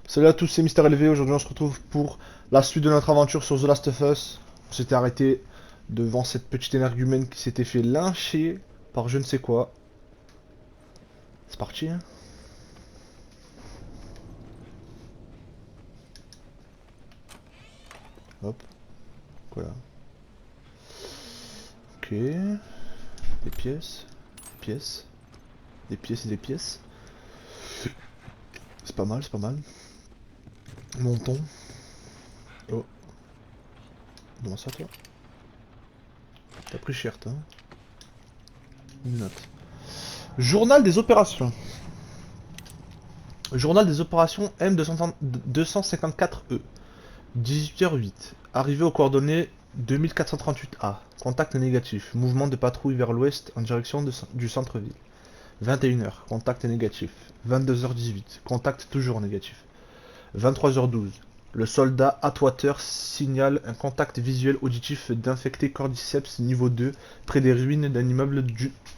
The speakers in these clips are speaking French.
Salut à tous, c'est Mister LV. Aujourd'hui, on se retrouve pour la suite de notre aventure sur The Last of Us. On s'était arrêté devant cette petite énergumène qui s'était fait lyncher par je ne sais quoi. C'est parti, hein. Hop, voilà. Ok. Des pièces. Des pièces. Des pièces et des pièces. C'est pas mal, c'est pas mal. Montons. Oh. Comment ça, toi? T'as pris cher, toi, hein. Une note. Journal des opérations. Journal des opérations M254E. 18h08. Arrivé aux coordonnées 2438A. Contact négatif. Mouvement de patrouille vers l'ouest en direction du centre-ville. 21h. Contact négatif. 22h18. Contact toujours négatif. 23h12. Le soldat Atwater signale un contact visuel auditif d'infecté cordyceps niveau 2 près des ruines d'un immeuble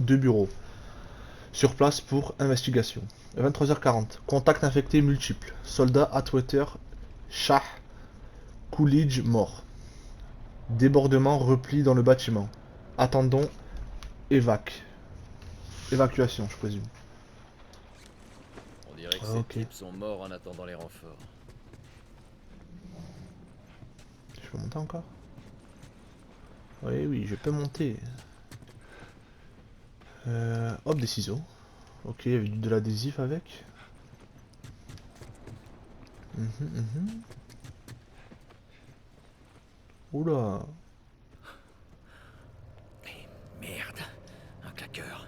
de bureau. Sur place pour investigation. 23h40. Contact infecté multiple. Soldat Atwater Shah Coolidge mort. Débordement, repli dans le bâtiment. Attendons, évacuation, je présume. On dirait que Ah, ces ok. types sont morts en attendant les renforts. Je peux monter encore? Oui, oui, je peux monter. Hop, des ciseaux. Ok, il y avait de l'adhésif avec. Mhm. Oula. Et merde, un claqueur.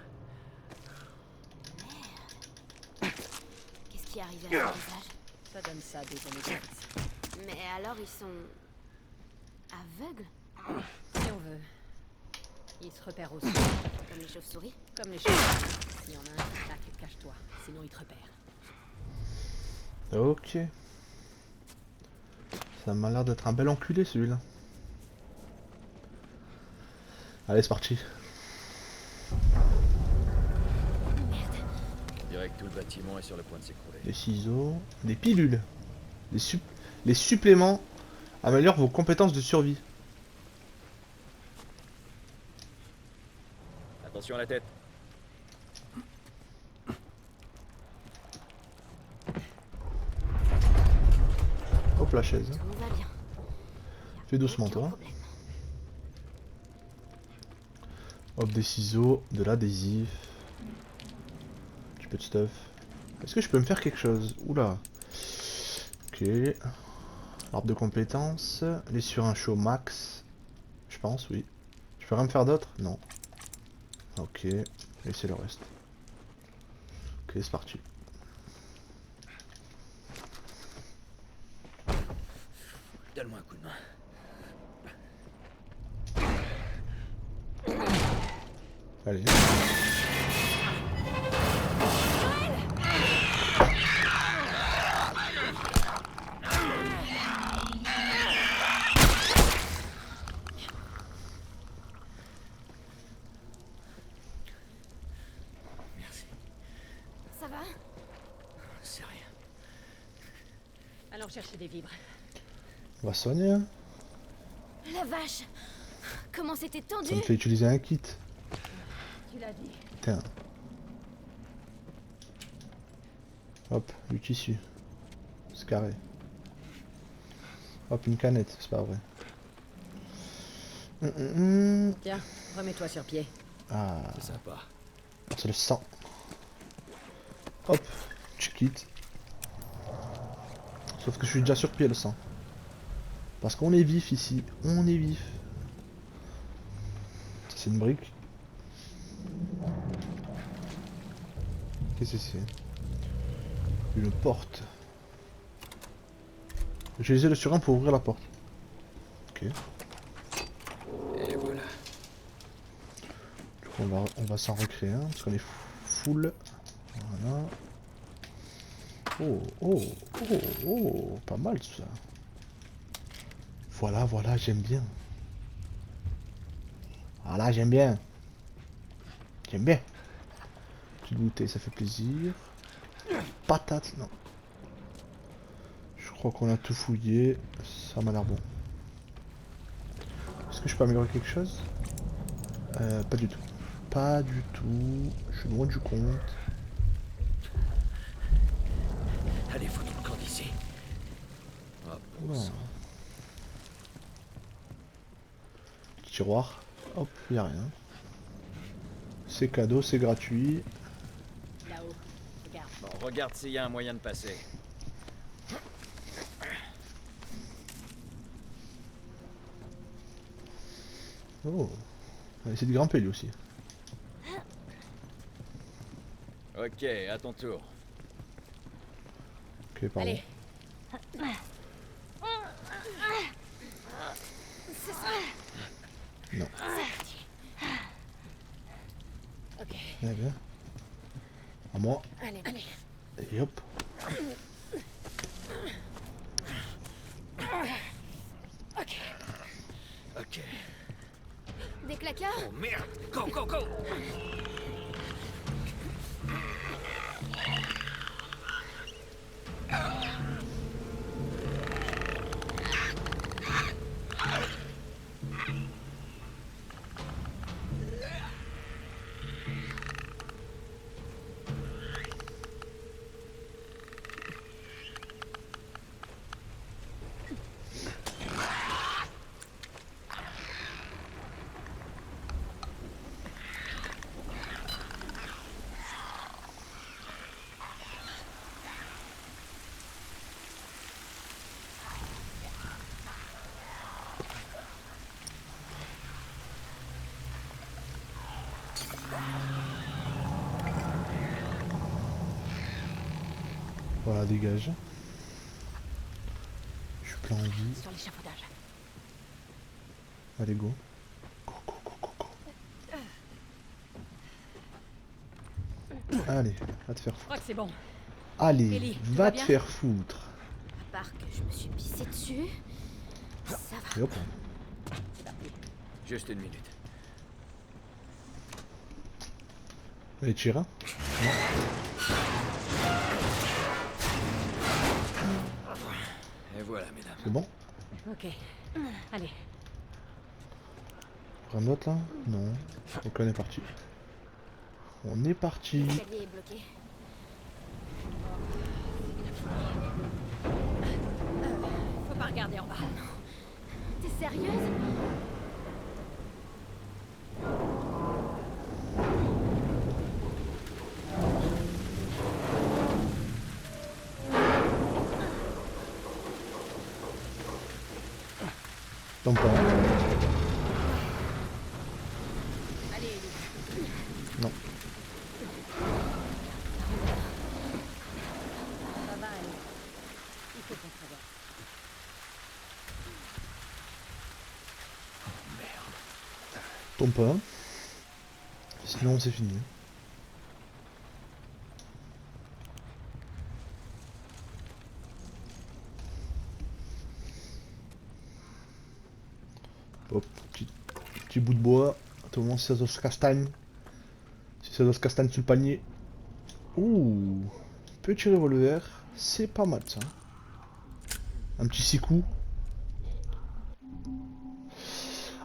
Qu'est-ce qui est arrivé à son visage? Ça donne ça des années de Mais alors ils sont... aveugles? si on veut. Ils se repèrent aussi, Comme les chauves-souris? comme les choses. S'il y en a un qui claque, cache-toi, sinon ils te repèrent. Ok. Ça m'a l'air d'être un bel enculé celui-là. Allez, c'est parti. On dirait que tout le bâtiment est sur le point de s'écrouler. Des ciseaux. Des pilules. Les, les suppléments améliorent vos compétences de survie. Attention à la tête. Hop, la chaise. Tout va bien. Fais doucement, Aucun toi. problème. Hop, des ciseaux, de l'adhésif. Un petit peu de stuff. Est-ce que je peux me faire quelque chose? Oula. Ok. Arbre de compétences. Les sur un show max. Je pense, oui. Je peux rien me faire d'autre? Non. Ok. Laissez le reste. Ok, c'est parti. Donne-moi un coup de main. Allez. Merci. Ça va? C'est rien. Allons chercher des vibres. On va soigner, hein. La vache! Comment c'était tendu! Ça me fait utiliser un kit. Tu l'as dit. Tiens. Hop, du tissu. C'est carré. Hop, une canette, c'est pas vrai. Tiens, remets-toi sur pied. Ah, C'est sympa. c'est le sang. Hop, tu quittes. Sauf que je suis déjà sur pied le sang. Parce qu'on est vif ici, on est vif. Ça c'est une brique. Qu'est-ce que c'est? Une porte. J'ai utilisé le surin pour ouvrir la porte. Ok. Et voilà. Du coup on va s'en recréer un parce qu'on est full. Voilà. Oh, oh, oh, oh, pas mal tout ça. Voilà, voilà, j'aime bien. Voilà, j'aime bien. J'aime bien. Petite bouteille, ça fait plaisir. Patate, non. crois qu'on a tout fouillé. Ça m'a l'air bon. Est-ce que je peux améliorer quelque chose? Pas du tout. Pas du tout. Je suis loin du compte. Allez, foutons le camp d'ici. Oh, bon Oula. sang. Tiroir. Hop, y a rien. C'est cadeau, c'est gratuit. Là-haut. Regarde. Bon, regarde s'il y a un moyen de passer. Oh. On va essayer de grimper lui aussi. Ok, à ton tour. Ok, pardon. Allez. Non. Ok. Eh bien. À moi. Allez. Et hop. Ok. Ok. Des claqueurs? Oh merde! Go, go, go! Voilà, dégage. Je suis plein en vie. Sur l'échafaudage. Allez, go. Go, go, go, go, go. Allez, va te faire Je foutre. crois que c'est bon. Allez, Ellie, tout va va te bien? faire foutre. À part que je me suis pissé dessus. Ça va. Et hop. C'est parti. Juste une minute. Allez, tire. Hein. Et voilà, mesdames. C'est bon? Ok. Allez. Rien d'autre là? Non. Donc on est parti. On est parti. L'escalier est bloqué. Faut pas regarder en bas. T'es sérieuse? Donc pas. Allez, Ellie. Non. Ça va aller. Il faut qu'on traverse. Tombe pas. Sinon c'est fini. Hop, petit bout de bois. Tout le monde si ça se castagne. Si ça se castagne sur le panier. Ouh, petit revolver. C'est pas mal ça. Un petit 6 coups.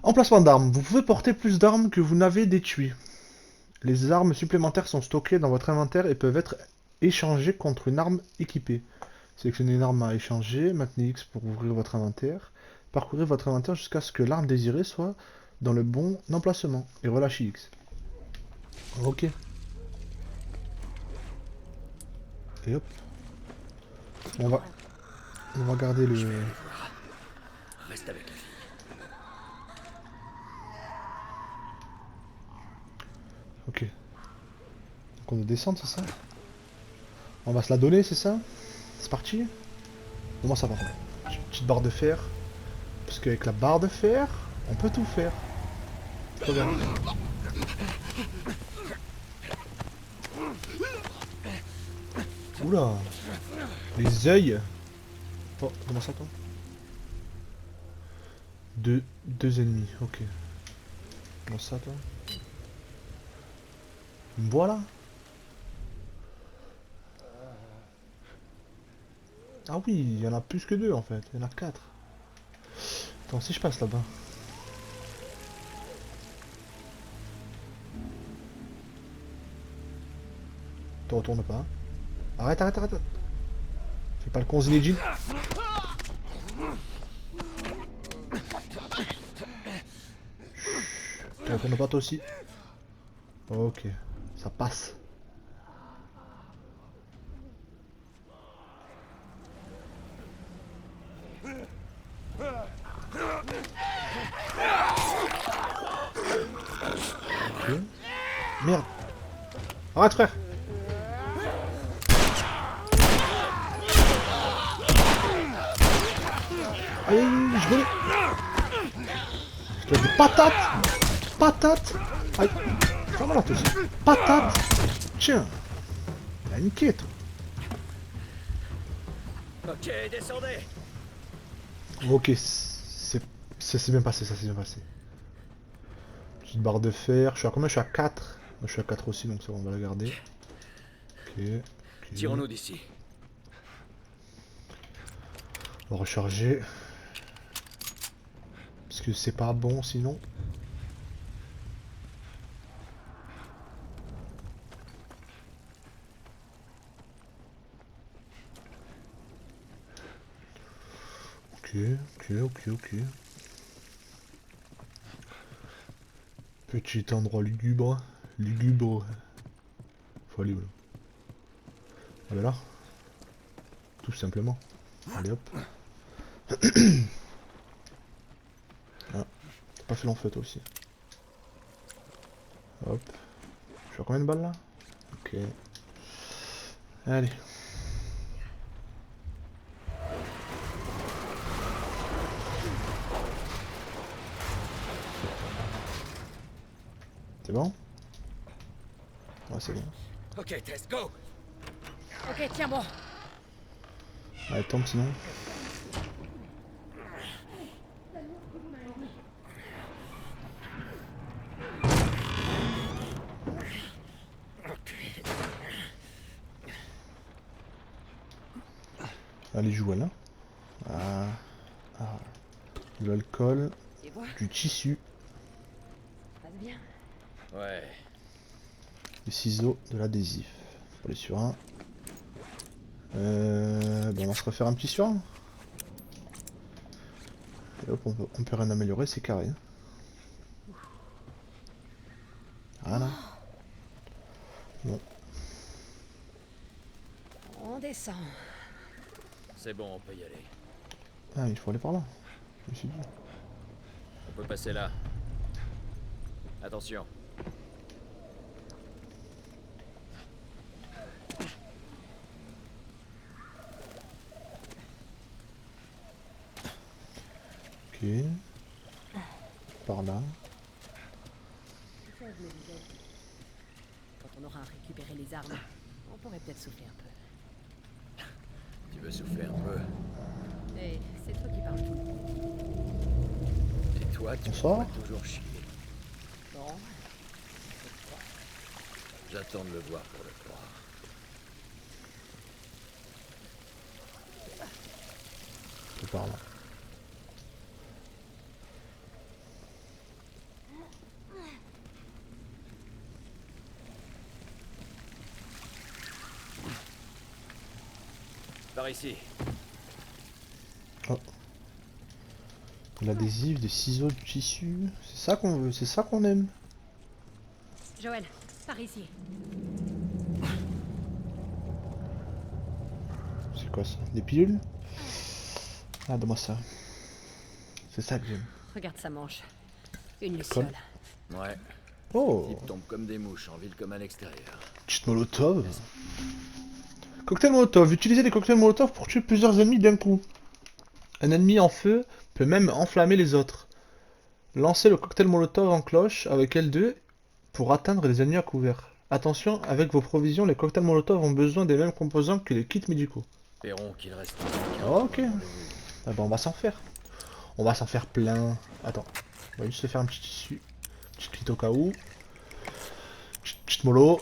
Emplacement d'armes. Vous pouvez porter plus d'armes que vous n'avez d'étui. Les armes supplémentaires sont stockées dans votre inventaire et peuvent être échangées contre une arme équipée. Sélectionnez une arme à échanger, maintenez X pour ouvrir votre inventaire. Parcourez votre inventaire jusqu'à ce que l'arme désirée soit dans le bon emplacement et relâchez X. Ok. Et hop. On va garder le... Reste avec la fille. Ok. Donc on doit descendre, c'est ça? On va se la donner, c'est ça? C'est parti? Comment ça va? Petite barre de fer. Parce qu'avec la barre de fer, on peut tout faire. Regarde. Oula! Les yeux. Oh, comment ça toi? Deux ennemis, ok. Comment ça toi? Voilà. Ah oui, il y en a plus que 2 en fait, il y en a 4. Attends, si je passe là-bas. Te retourne pas. Arrête, arrête, arrête. Fais pas le con Zinedine. Te retourne pas toi aussi. Ok, ça passe. Ok. Merde. Arrête frère. Allez, je voulais. Je te dis patate. Patate. Aïe. Ferme la toi aussi. Patate. Tiens. Il a niqué toi. Ok, descendez. Ok, ça s'est bien passé, ça s'est bien passé. Petite barre de fer. Je suis à combien? Je suis à 4. Moi, je suis à 4 aussi, donc ça on va la garder. Ok. Ok. Tirons-nous d'ici. On va recharger. Parce que c'est pas bon sinon. Ok, ok. Petit endroit lugubre. Lugubre. Faut aller où là? Aller là. Tout simplement. Allez hop. Ah, t'as pas fait long feu toi aussi. Hop. Je suis à combien de balles là? Ok. Allez. C'est bon? Ouais, c'est bon. Ok, Tess, go. Ok, tiens bon. Allez, tombe sinon. Allez, joue là. Ah. Ah. De l'alcool, Et voilà, du tissu, ça passe bien. Ouais. des ciseaux, de l'adhésif. Faut aller sur un. Bon, on va se refaire un petit sur un. Et hop, on peut rien améliorer, c'est carré. Voilà. Bon. On descend. C'est bon, on peut y aller. Ah, il faut aller par là. Je me suis dit. On peut passer là. Attention. Ok. Par là. C'est ça, je me disais. Quand on aura récupéré les armes, on pourrait peut-être souffler un peu. Tu veux souffler un peu? Et c'est toi qui parles. C'est toi qui me Bonsoir. fais toujours chier. Bon, J'attends de le voir pour le croire. C'est par là. Par ici. Oh. De l'adhésif, des ciseaux, du tissu. C'est ça qu'on veut, c'est ça qu'on aime. Joël, par ici. C'est quoi ça? Des pilules? Ah, donne-moi ça. C'est ça que j'aime. Regarde sa manche. Une Colle. luciole. Ouais. Oh! Les types tombent comme des mouches en ville comme à l'extérieur. Petite molotov. Cocktail molotov. Utilisez les cocktails molotov pour tuer plusieurs ennemis d'un coup. Un ennemi en feu peut même enflammer les autres. Lancez le cocktail molotov en cloche avec L2 pour atteindre les ennemis à couvert. Attention, avec vos provisions, les cocktails molotov ont besoin des mêmes composants que les kits médicaux. Espérons qu'il reste. Ok. Ah bah on va s'en faire. On va s'en faire plein. Attends. On va juste se faire un petit tissu. Petite kit au cas où. Petite mollo.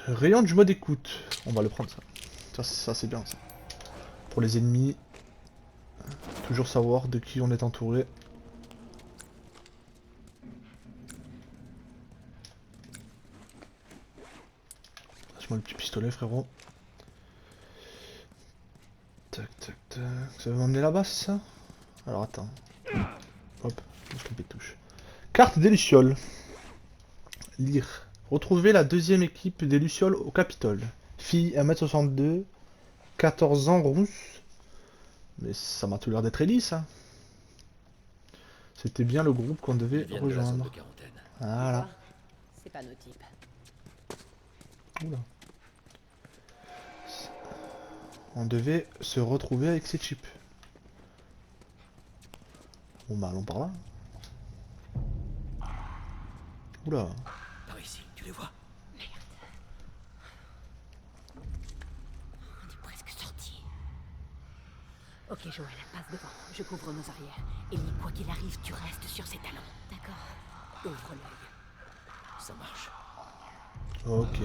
Rayon du mode écoute. On va le prendre ça. Ça c'est bien ça. pour les ennemis. Toujours savoir de qui on est entouré. Lâche-moi le petit pistolet, frérot. Tac, tac, tac. Ça va m'emmener là-bas, c'est ça? Alors attends. Hop, je me trompe de touche. Carte des Lucioles. Lire. Retrouver la deuxième équipe des Lucioles au Capitole. Fille 1m62, 14 ans, rousse. Mais ça m'a tout l'air d'être Ellie, ça. C'était bien le groupe qu'on devait Ils viennent de la zone rejoindre. de quarantaine. Voilà. C'est pas nos types. Oula. On devait se retrouver avec ces chips. Bon bah allons par là. Oula. Par ici, tu les vois? On est presque sortis. Ok, Joël, passe devant. Je couvre nos arrières. Ellie, quoi qu'il arrive, tu restes sur ses talons. D'accord. Ouvre l'œil. Ça marche. Ok.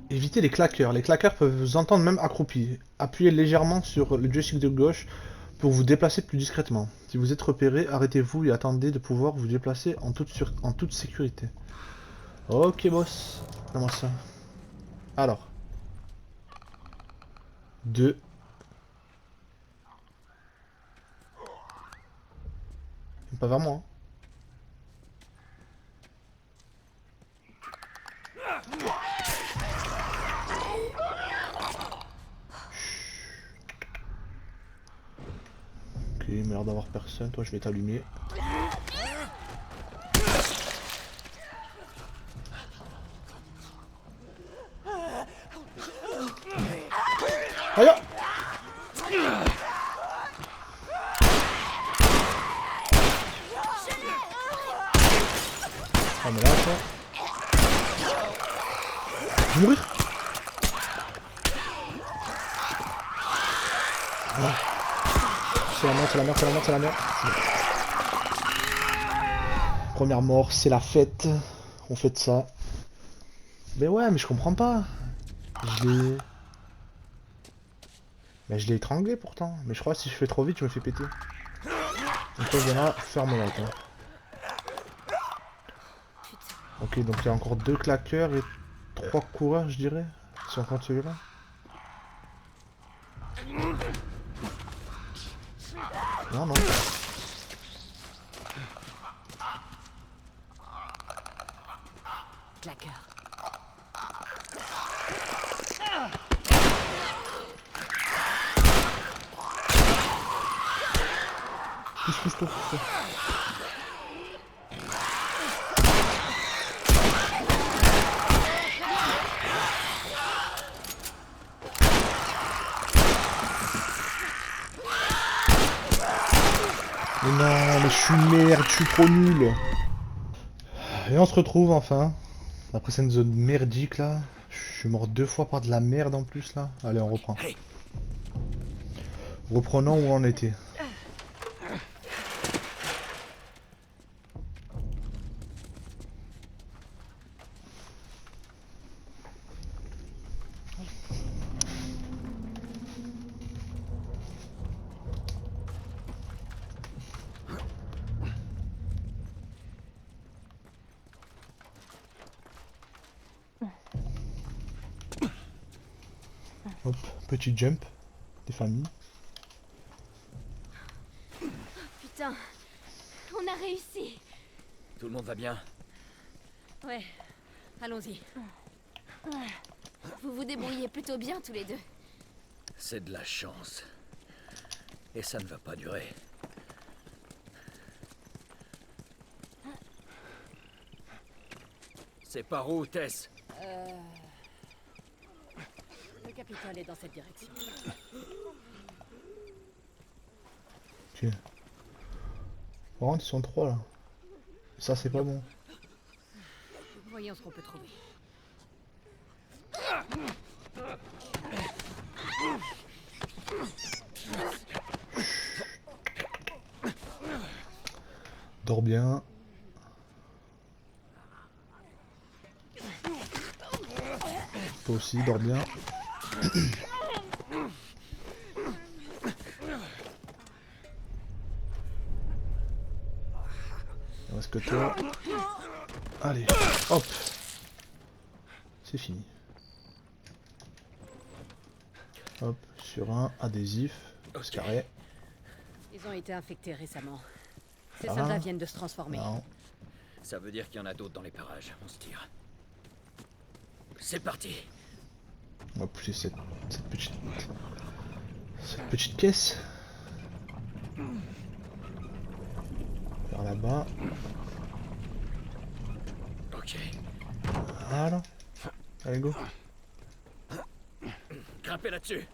Évitez les claqueurs. Les claqueurs peuvent vous entendre même accroupis. Appuyez légèrement sur le joystick de gauche pour vous déplacer plus discrètement. Si vous êtes repéré, arrêtez-vous et attendez de pouvoir vous déplacer en toute sécurité. Ok, boss. Comment ça? Alors. 2. Pas vers moi. Hein. Ok, il m'a l'air d'avoir personne. Toi, je vais t'allumer. Aïe! Ah mais là, toi... Je vais mourir. Ah. C'est la merde, c'est la merde, c'est la merde, c'est la merde. Première mort, c'est la fête. On fait de ça. Mais ouais, mais je comprends pas. Je l'ai... Mais je l'ai étranglé pourtant. Mais je crois que si je fais trop vite, je me fais péter. Donc toi, viens là, ferme-la, toi. Ok, donc il y a encore 2 claqueurs et 3 coureurs, je dirais. Si on compte celui-là. Non, non. Claqueur. Pousse-toi, pousse-toi. Mais non, mais je suis merde, je suis trop nul. Et on se retrouve enfin. Après cette zone merdique là. Je suis mort 2 fois par de la merde en plus là. Allez, on reprend. Hey. Reprenons où on était. Hop, petit jump. Des familles. Putain, on a réussi. Tout le monde va bien? Ouais, allons-y. Vous vous débrouillez plutôt bien tous les deux. C'est de la chance. Et ça ne va pas durer. C'est par où, Tess? Le Capitole est dans cette direction. Ok. Par contre, ils sont 3 là. Ça, c'est pas bon. Voyons ce qu'on peut trouver. Dors bien. Toi aussi, dors bien. Masque-toi. Allez, hop. C'est fini. Hop, sur un adhésif. Ok. Carré. Ils ont été infectés récemment. Ces Ah. soldats viennent de se transformer. Non. Ça veut dire qu'il y en a d'autres dans les parages. On se tire. C'est parti. On va pousser cette petite caisse. Vers là-bas. Ok. Voilà. Allez, go. Grimpez là-dessus.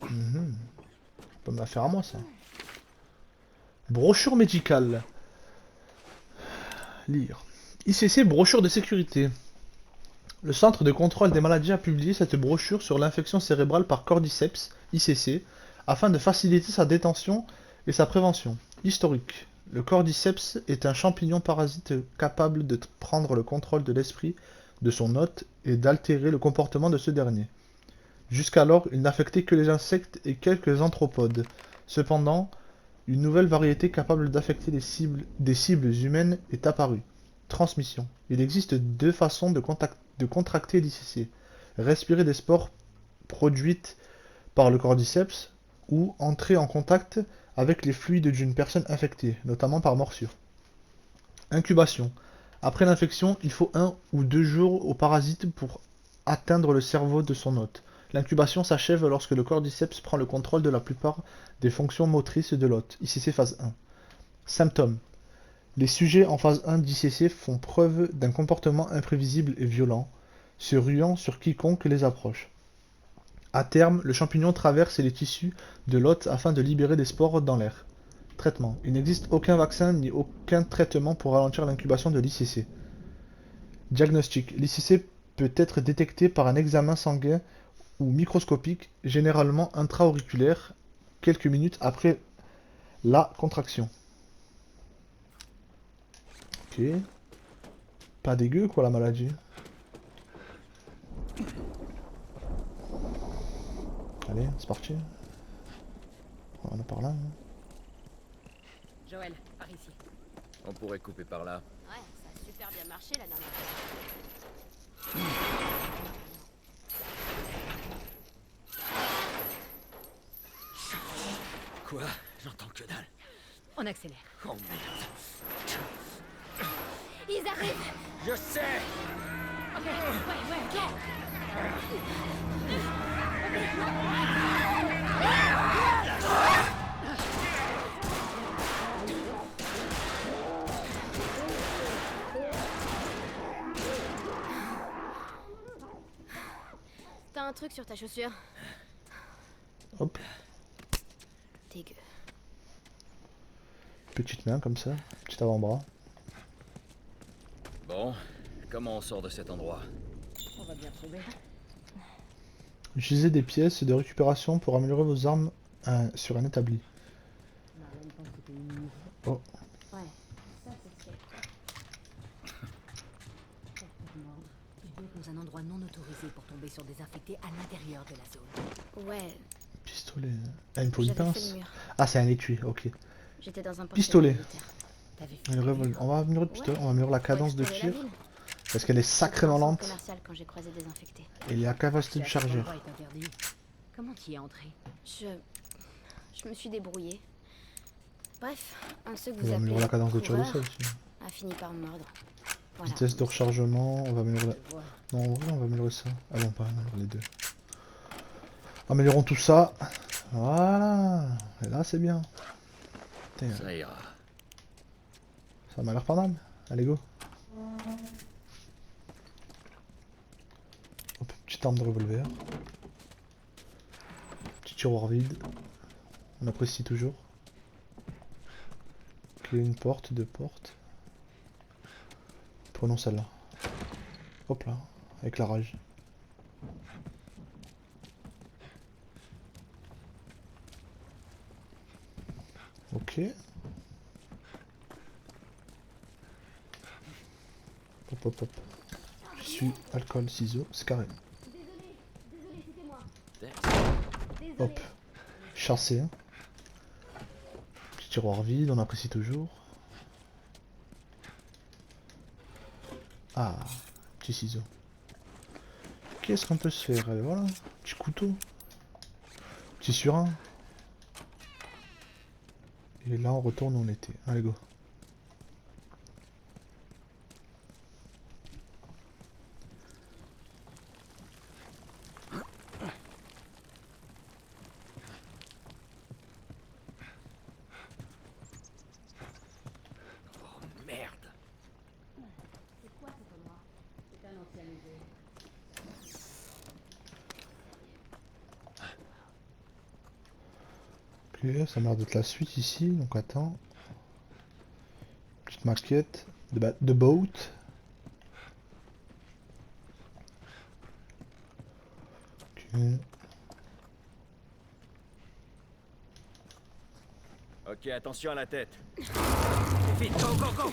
Pas me la faire à moi, ça. Brochure médicale. Lire. ICC, brochure de sécurité. Le Centre de contrôle des maladies a publié cette brochure sur l'infection cérébrale par cordyceps, ICC, afin de faciliter sa détection et sa prévention. Historique. Le cordyceps est un champignon parasite capable de prendre le contrôle de l'esprit de son hôte et d'altérer le comportement de ce dernier. Jusqu'alors, il n'affectait que les insectes et quelques anthropodes. Cependant, une nouvelle variété capable d'affecter des cibles humaines est apparue. Transmission. Il existe deux façons de contracter l'ICC. Respirer des spores produites par le cordyceps ou entrer en contact avec les fluides d'une personne infectée, notamment par morsure. Incubation. Après l'infection, il faut 1 ou 2 jours au parasite pour atteindre le cerveau de son hôte. L'incubation s'achève lorsque le cordyceps prend le contrôle de la plupart des fonctions motrices de l'hôte. ICC phase 1. Symptômes. Les sujets en phase 1 d'ICC font preuve d'un comportement imprévisible et violent, se ruant sur quiconque les approche. À terme, le champignon traverse les tissus de l'hôte afin de libérer des spores dans l'air. Traitement. Il n'existe aucun vaccin ni aucun traitement pour ralentir l'incubation de l'ICC. Diagnostic. L'ICC peut être détecté par un examen sanguin ou microscopique, généralement intra-auriculaire, quelques minutes après la contraction. Ok. Pas dégueu quoi la maladie. Allez, c'est parti. On en a par là. Hein. Joël, par ici. On pourrait couper par là. Ouais, ça a super bien marché la dernière fois. Quoi? J'entends que dalle. On accélère. Oh merde. Ils arrivent! Je sais. Ok, ouais, ok. T'as un truc sur ta chaussure? Hop. Dégueu. Petite main comme ça. Petit avant-bras. Bon, comment on sort de cet endroit? On va bien trouver. Utilisez des pièces de récupération pour améliorer vos armes sur un établi. Marlène pense que t'es une... Oh. Ouais, ça c'est fait. Il doit être dans un endroit non autorisé pour tomber sur des infectés à l'intérieur de la zone. Ouais, Pistolet. Ah, une polie j'avais fait pince. le mur. Ah, c'est un étui, ok. J'étais dans un Pistolet. militaire. T'avais Un revolver. On va améliorer le pistolet, on va améliorer la cadence de tir. Tir. Parce qu'elle est sacrément lente. Commercial quand j'ai croisé des infectés. Et la capacité du Si cet chargeur. endroit est interdit, comment t'y es entré? Je me suis débrouillée. Bref, un ceux que On vous va améliorer la appelez cadence de tir de ça coureur aussi. a fini par me mordre. Voilà. Vitesse de rechargement, on va améliorer la... Je vois. Non, en vrai, on va améliorer ça. Ah non, pas améliorer les deux. Améliorons tout ça. Voilà. Et là, c'est bien. Putain, Ça ira. ça m'a l'air pas mal. Allez, go. Hop, petite arme de revolver. Petit tiroir vide. On apprécie toujours. Ok, une porte, deux portes. Prenons celle-là. Hop là, éclairage. Ok. Hop hop hop. Je suis alcool, ciseaux, c'est carré. Hop. Chassé. Hein. tiroir vide, on apprécie toujours. Ah, petit ciseau. Qu'est-ce qu'on peut se faire? Voilà, petit couteau. Petit surin. Et là on retourne où on était. Allez go. Merde. C'est quoi cet endroit? C'est un ancien musée. Ok, ça a l'air d'être la suite ici, donc attends. Petite maquette de boat. Ok. Ok, attention à la tête. Vite, go, go, go.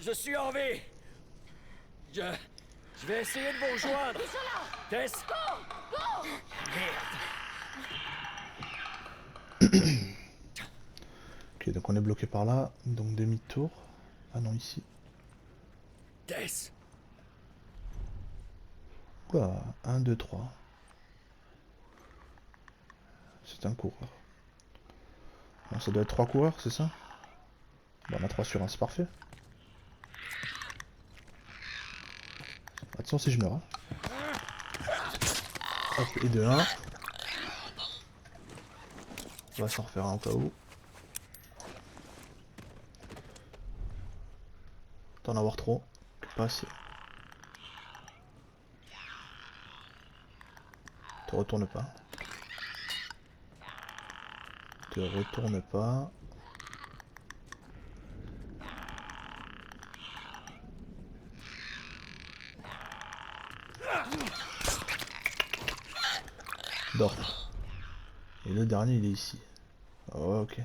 Je suis en vie. Je vais essayer de vous rejoindre. Tess. Merde. Ok, donc on est bloqué par là, donc demi-tour. Ah non, ici. Tess. Quoi? 1, 2, 3. C'est un coureur. Non, ça doit être 3 coureurs, c'est ça? Bon, on a 3 sur 1, c'est parfait. Attention si je meurs. Hein. Hop, et de 1. On va s'en refaire un au cas où. T'en avoir trop. Pas assez. Te retourne pas. Te retourne pas. Dors. Et le dernier il est ici. Oh, ok.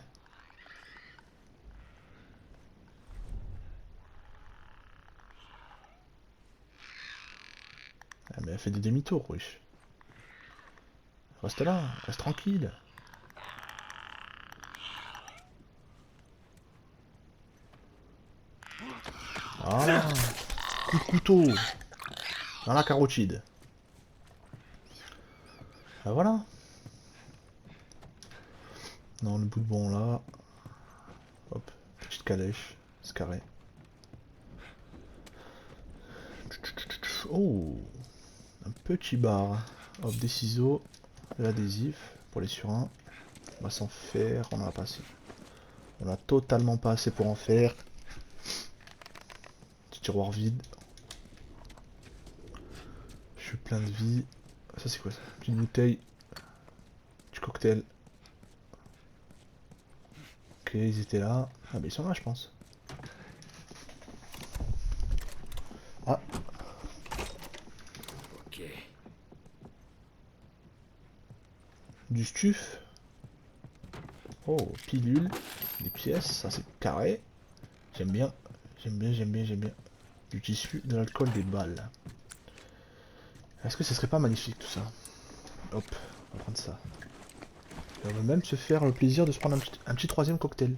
Ah, mais elle fait des demi-tours, wesh. Reste là, reste tranquille. Voilà. Coup de couteau. Dans la carotide. Ah, voilà. Non, le bout de bon là. Hop, petite calèche. C'est carré. Oh, un petit bar. Hop, des ciseaux. De l'adhésif pour les surins. On va s'en faire. On en a pas assez. On a totalement pas assez pour en faire. Petit tiroir vide. Je suis plein de vie. Ça c'est quoi ça? Petite bouteille. Petit cocktail. Ok, ils étaient là. Ah bah ils sont là je pense. Ah, Ok. du stuf. Oh, pilule. Des pièces, ça c'est carré. J'aime bien. J'aime bien, j'aime bien, j'aime bien. Du tissu, de l'alcool, des balles. Est-ce que ce serait pas magnifique tout ça? Hop, on va prendre ça. Et on va même se faire le plaisir de se prendre un petit troisième cocktail.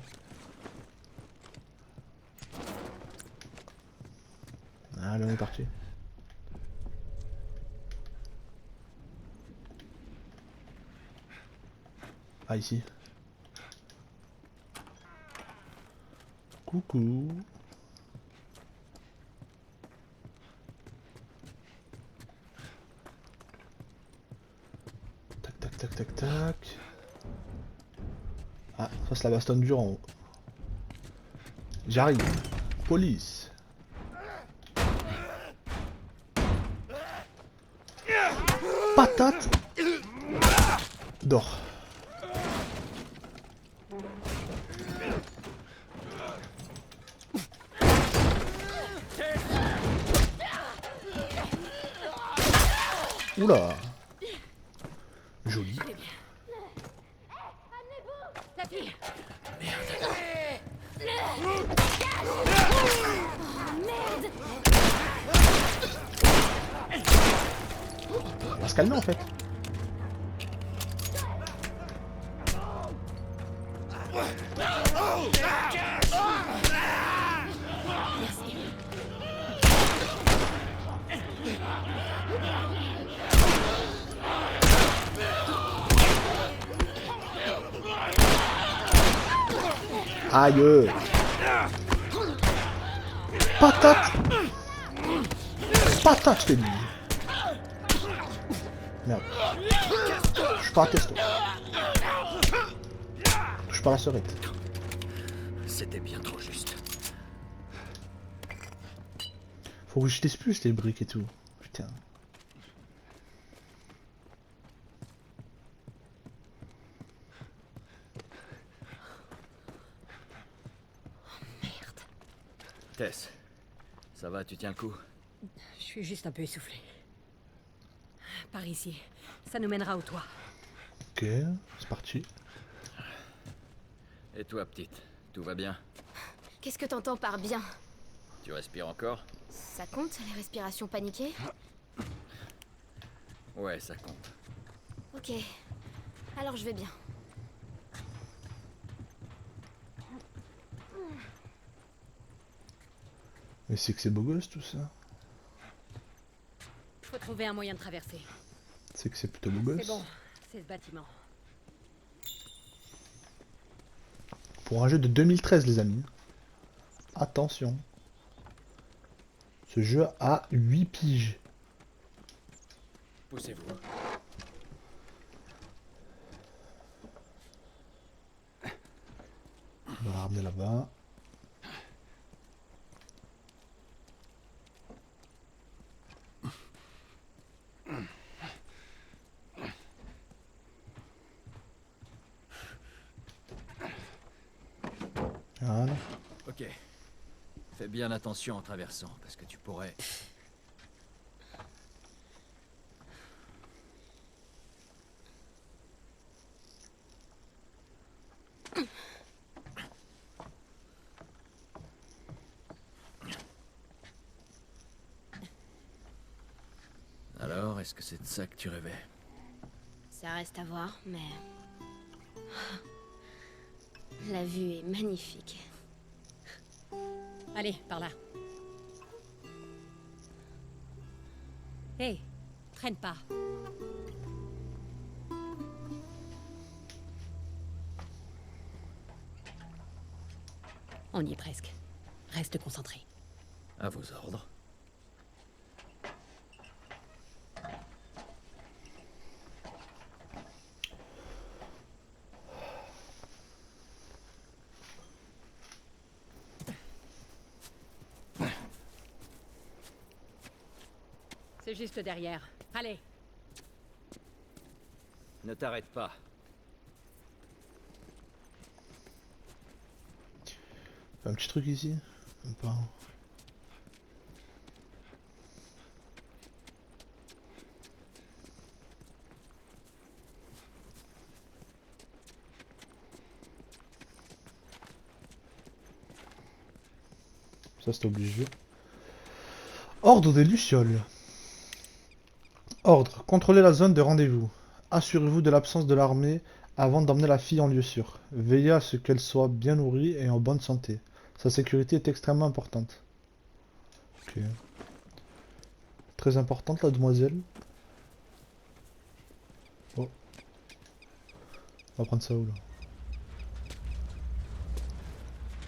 Allez, on est parti. Ah, ici. Coucou. Tac, tac, tac, tac, tac. Ah, ça c'est la bastonne dure en haut. J'arrive. Police. Patate. Dors. Oula. Joli. La fille. Merde. calmer en fait. Aïe. Patate. Patate, je t'ai dit. Merde. Touche pas à testo. Touche pas à la sœurette. C'était bien trop juste. Faut que je teste plus les briques et tout. Putain. Tess, ça va, tu tiens le coup? Je suis juste un peu essoufflée. Par ici. Ça nous mènera au toit. Ok, c'est parti. Et toi, petite, tout va bien? Qu'est-ce que t'entends par bien? Tu respires encore? Ça compte, les respirations paniquées? Ouais, ça compte. Ok. Alors je vais bien. Mais c'est que c'est beau gosse tout ça. Faut trouver un moyen de traverser. C'est que c'est plutôt beau gosse. C'est bon, c'est ce bâtiment. Pour un jeu de 2013 les amis. Attention. Ce jeu a 8 piges. Poussez-vous. On va la ramener là-bas. Voilà. Ok. Fais bien attention en traversant, parce que tu pourrais... Alors, est-ce que c'est de ça que tu rêvais? Ça reste à voir, mais... La vue est magnifique. Allez, par là. Hé, traîne pas. On y est presque. Reste concentré. À vos ordres. C'est juste derrière. Allez. Ne t'arrête pas. Un petit truc ici. Même pas. Ça c'est obligé. Ordre des Lucioles. Ordre. Contrôlez la zone de rendez-vous. Assurez-vous de l'absence de l'armée avant d'emmener la fille en lieu sûr. Veillez à ce qu'elle soit bien nourrie et en bonne santé. Sa sécurité est extrêmement importante. Ok. Très importante la demoiselle. Oh. On va prendre ça où là?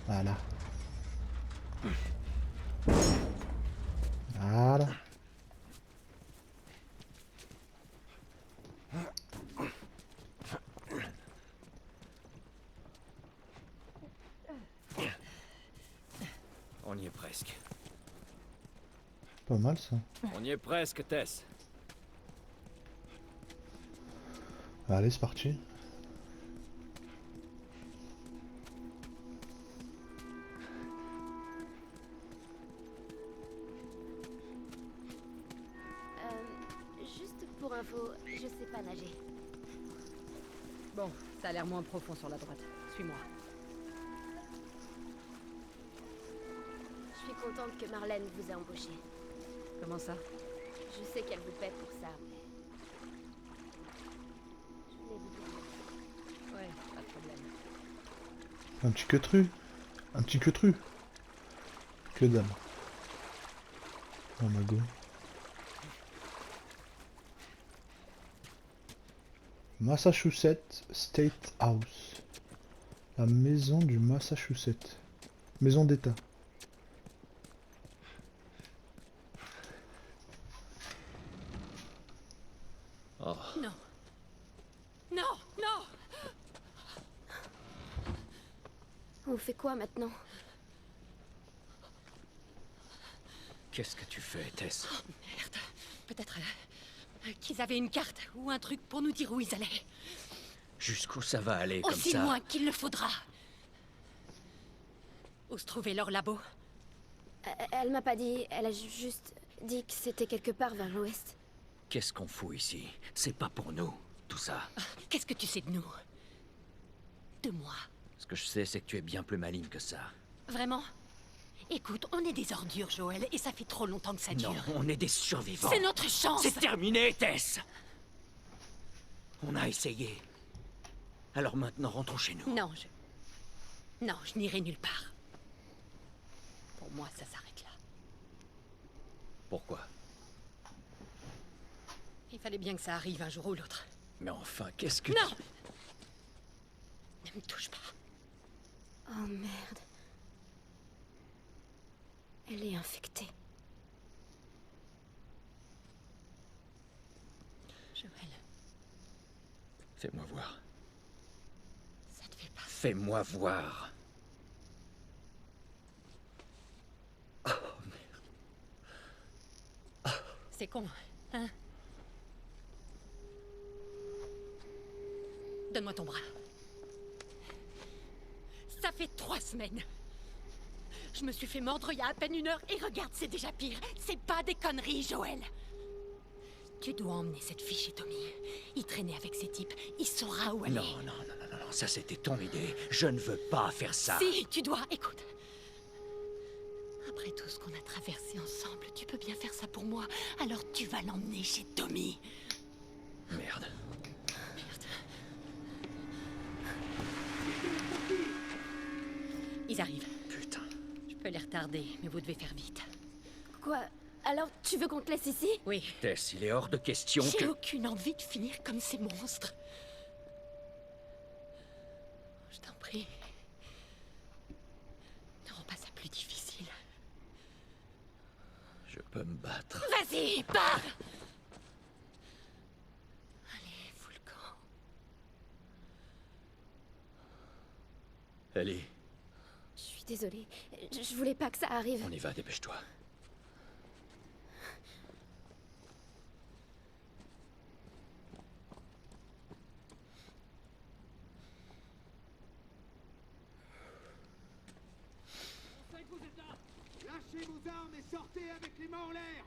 Voilà. Voilà. On y est presque. Pas mal ça. On y est presque, Tess. Allez, c'est parti. Juste pour info, je sais pas nager. Bon, ça a l'air moins profond sur la droite. Suis-moi. Je suis contente que Marlène vous ait embauché. Comment ça? Je sais qu'elle vous paie pour ça, mais Un petit queutru. Un petit queutru. Que dalle. Oh my god. Massachusetts State House. La maison du Massachusetts. Maison d'État. Oh, Non. Non, non. On fait quoi maintenant? qu'est-ce que tu fais, Tess? Merde. Peut-être qu'ils avaient une carte ou un truc pour nous dire où ils allaient. Jusqu'où ça va aller comme Aussi ça? loin qu'il le faudra. Où se trouvait leur labo? Elle m'a pas dit, elle a juste dit que c'était quelque part vers l'ouest. Qu'est-ce qu'on fout ici? C'est pas pour nous, tout ça. Qu'est-ce que tu sais de nous? De moi? Ce que je sais, c'est que tu es bien plus maligne que ça. Vraiment? Écoute, on est des ordures, Joël, et ça fait trop longtemps que ça dure. Non, on est des survivants. C'est notre chance! C'est terminé, Tess! On a essayé. Alors maintenant, rentrons chez nous. Non, Non, je n'irai nulle part. Pour moi, ça s'arrête là. Pourquoi? Il fallait bien que ça arrive un jour ou l'autre. Mais enfin, qu'est-ce que... Non! Ne me touche pas. Oh merde. Elle est infectée. Joël, Fais-moi voir. ça te fait pas... Fais-moi voir. C'est con, hein? Donne-moi ton bras. Ça fait 3 semaines. Je me suis fait mordre il y a à peine 1 heure et regarde, c'est déjà pire. C'est pas des conneries, Joël. Tu dois emmener cette fille chez Tommy. Il traînait avec ces types. Il saura où elle Non, est. non, non, non, non, non, ça c'était ton idée. Je ne veux pas faire ça. Si, tu dois. Écoute. Après tout ce qu'on a traversé ensemble, tu peux bien faire ça pour moi. Alors tu vas l'emmener chez Tommy. Merde. Ils arrivent. Putain. Je peux les retarder, mais vous devez faire vite. Quoi? Alors tu veux qu'on te laisse ici? Oui. Tess, il est hors de question J'ai que... aucune envie de finir comme ces monstres. Je t'en prie. Ne rends pas ça plus difficile. Je peux me battre. Vas-y, pars! Allez, fous le camp. Ellie, Je suis désolée. Je voulais pas que ça arrive. on y va, dépêche-toi. Lâchez vos armes et sortez avec les mains en l'air.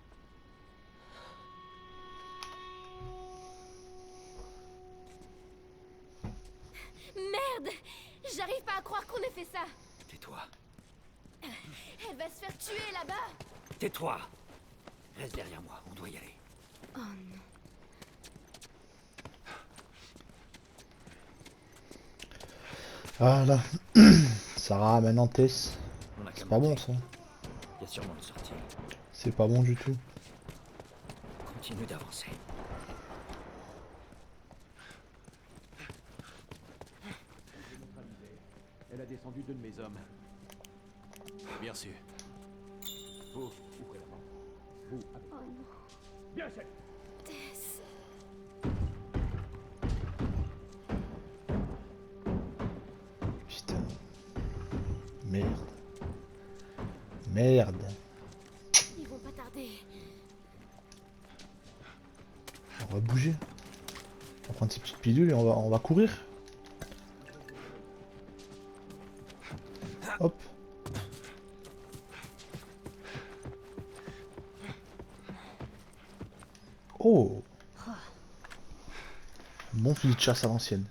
Merde! J'arrive pas à croire qu'on ait fait ça. Tais-toi. Elle va se faire tuer là-bas. Tais-toi. Reste derrière moi, on doit y aller. Oh non. Voilà. Sarah, maintenant Tess. On a qu'à C'est pas bon monter. ça. Il y a sûrement une sortie. C'est pas bon du tout. Continue d'avancer. Elle a descendu 2 de mes hommes. Bien sûr. Vous, ouvrez la porte. Vous, avec. Oh non. Bien, chef. Tess. Putain. Merde. Merde. Ils vont pas tarder. On va bouger. On va prendre ces petites pilules et on va courir. Hop. Oh. Un bon fusil de chasse à l'ancienne.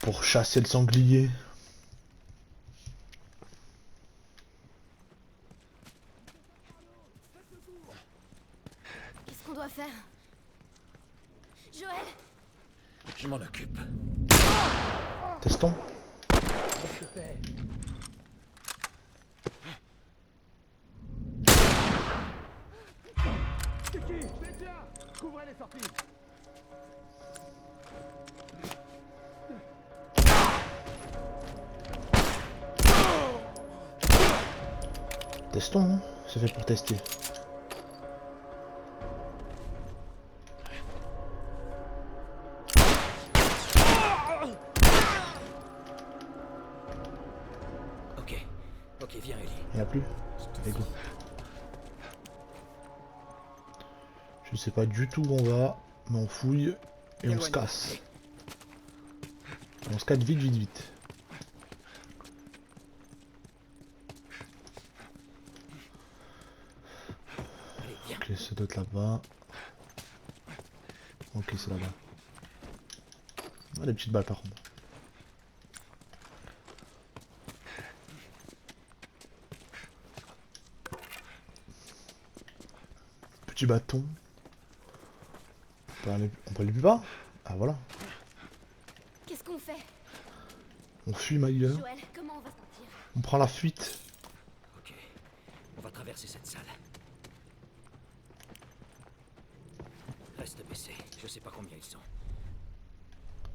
Pour chasser le sanglier. Qu'est-ce qu'on doit faire? Joël! Je m'en occupe. Testons. que c'est? C'est qui? C'est tiens! Couvrez les sorties! Testons, hein. C'est fait pour tester. Ok. Ok, viens, Ellie. Il n'y a plus. Allez, go. Je sais pas du tout où on va, mais on fouille et on se casse. On se casse vite, vite, vite. Allez, viens. Ok, ça doit être là-bas. Ok, c'est là-bas. Ah, des petites balles par contre. Petit bâton. On peut aller plus bas. Ah voilà. Qu'est-ce qu'on fait? On fuit ma gueule. Joël, comment on va sortir? On prend la fuite. Ok. On va traverser cette salle. Reste baissé. Je sais pas combien ils sont.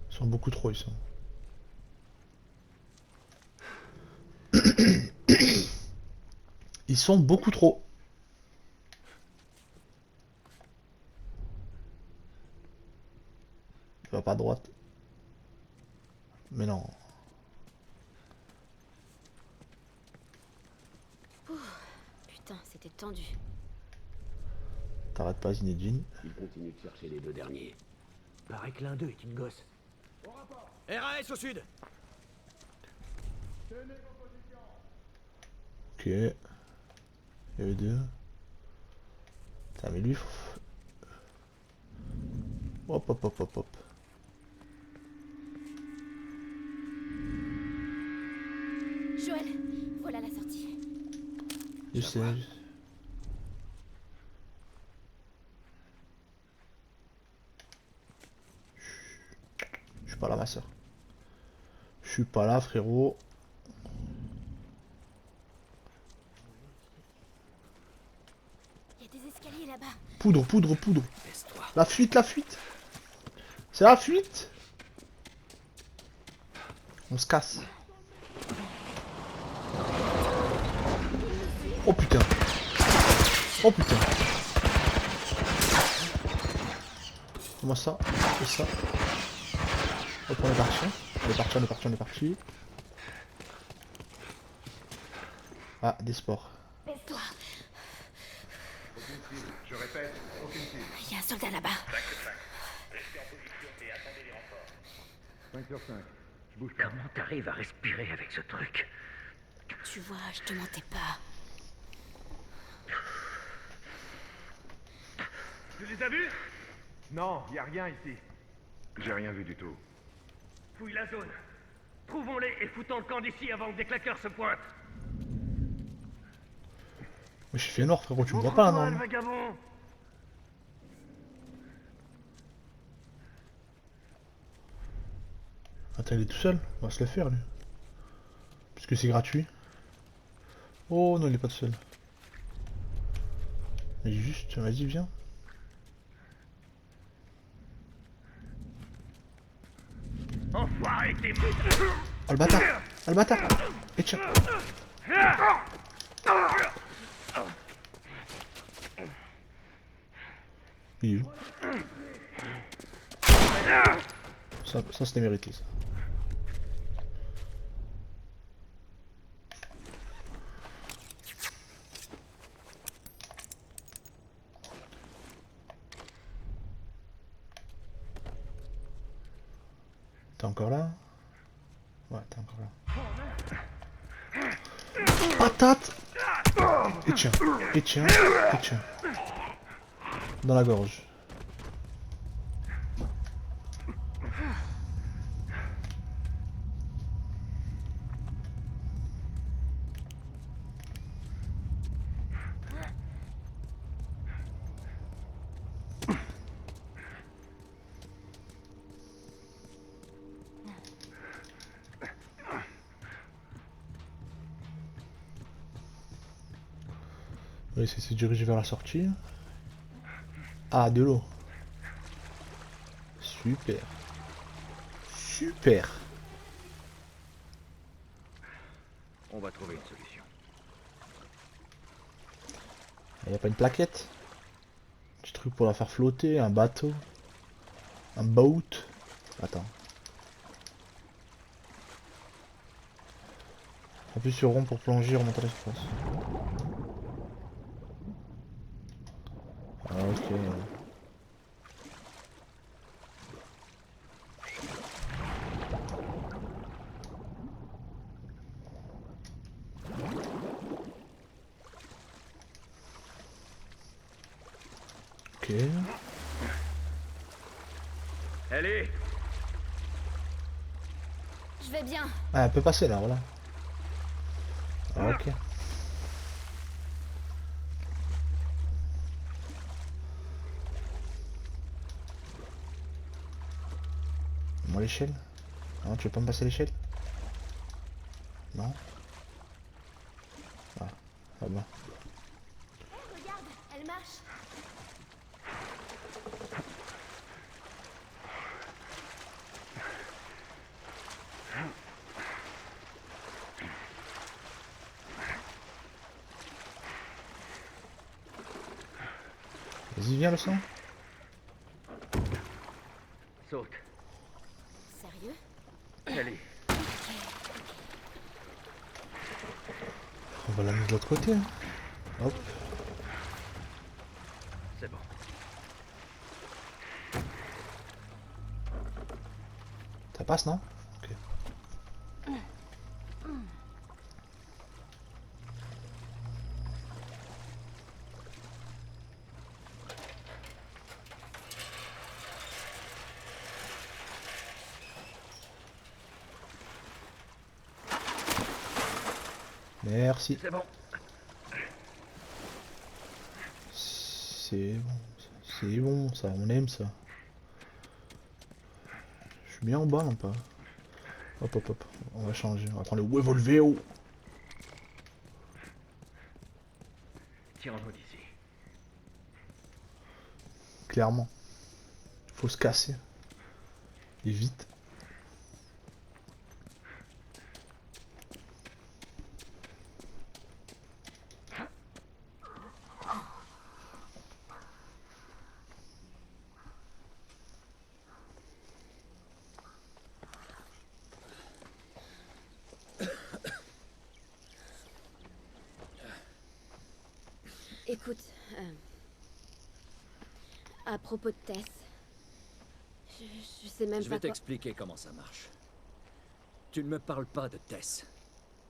Ils sont beaucoup trop, ils sont. Ils sont beaucoup trop. Il va pas à droite. Mais non. Putain, c'était tendu. T'arrêtes pas, Zinedine. Il continue de chercher les deux derniers. Paraît que l'un d'eux est une gosse. RAS au sud. Ok. Il y avait deux. Putain, mais lui. Hop, hop, hop, hop, hop. Joël, voilà la sortie. Je sais. Je suis pas là, ma soeur. Je suis pas là, frérot. Il y a des escaliers là-bas. Poudre, poudre, poudre. Laisse-toi. La fuite, la fuite. C'est la fuite. On se casse. Oh putain. Oh putain. Comment ça? C'est ça. Hop, on est parti. On est parti, on est parti, on est parti. Ah, des sports. Baisse-toi. Je répète, aucune cible. Il y a un soldat là-bas. 5 sur 5. Je bouge pas. Comment t'arrives à respirer avec ce truc? Tu vois, je te mentais pas. Tu les as vus? Non, y a rien ici. J'ai rien vu du tout. Fouille la zone. Trouvons-les et foutons le camp d'ici avant que des claqueurs se pointent. Mais je suis fait noir, frérot, tu me vois pas là, Montre-moi, non? le vagabond. Attends, il est tout seul. On va se le faire, lui. Puisque c'est gratuit. Oh non, il est pas tout seul. Il est juste, vas-y, viens. Enfoiré, t'es mou. Oh le bâtard! Oh le bâtard! Et tiens! Il est où? Ça c'était mérité, ça. T'es encore là? Ouais, t'es encore là. Patate! Et tiens, et tiens, et tiens. Dans la gorge. va essayer de se diriger vers la sortie. Ah, de l'eau. Super. Super. On va trouver une solution. Il n'y a pas une plaquette? Petit truc pour la faire flotter, un bateau. Un boat. Attends. Appuie sur rond pour plonger et remonter à la surface. Ah, ok. Ok. Allez, Je vais bien. Ah, elle peut passer là, voilà. Ah, ok. Moi l'échelle? Non, tu veux pas me passer l'échelle? Non? Ah, ah bon. Regarde, elle marche. Vas-y, viens le sang. saute. Sérieux? Allez, On va la mettre de l'autre côté. Hein. Hop. c'est bon. Ça passe, non? Ok. Merci. C'est bon. C'est bon. C'est bon, ça, on aime ça. Je suis bien en bas, non pas? Hop, hop, hop. On va changer. On va prendre le Wevolveo. Tirons-nous d'ici. Clairement. Faut se casser. Et vite. Écoute, à propos de Tess, je sais même Je pas vais quoi... t'expliquer comment ça marche. Tu ne me parles pas de Tess.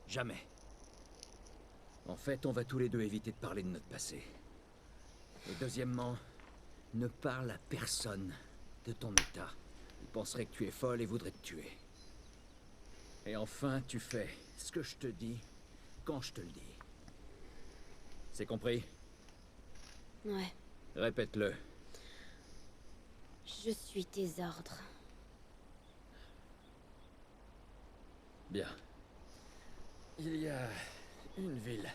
Jamais. En fait, on va tous les deux éviter de parler de notre passé. Et deuxièmement, ne parle à personne de ton état. Il penserait que tu es folle et voudrait te tuer. Et enfin, tu fais ce que je te dis quand je te le dis. C'est compris? Ouais, Répète-le. je suis tes ordres. Bien. Il y a une ville,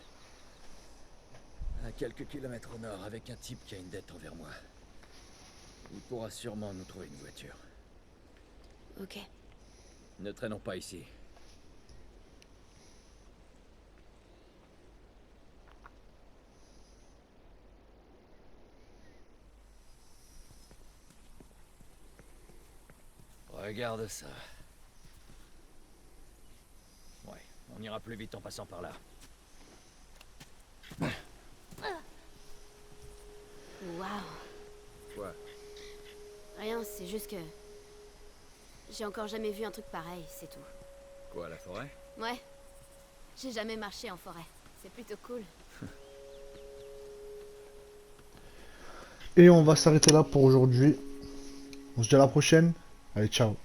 à quelques kilomètres au nord, avec un type qui a une dette envers moi. Il pourra sûrement nous trouver une voiture. Ok. Ne traînons pas ici. Regarde ça. Ouais, on ira plus vite en passant par là. Waouh. Quoi? Rien, c'est juste que... J'ai encore jamais vu un truc pareil, c'est tout. Quoi, la forêt? Ouais. J'ai jamais marché en forêt. C'est plutôt cool. Et on va s'arrêter là pour aujourd'hui. On se dit à la prochaine. Allez, ciao.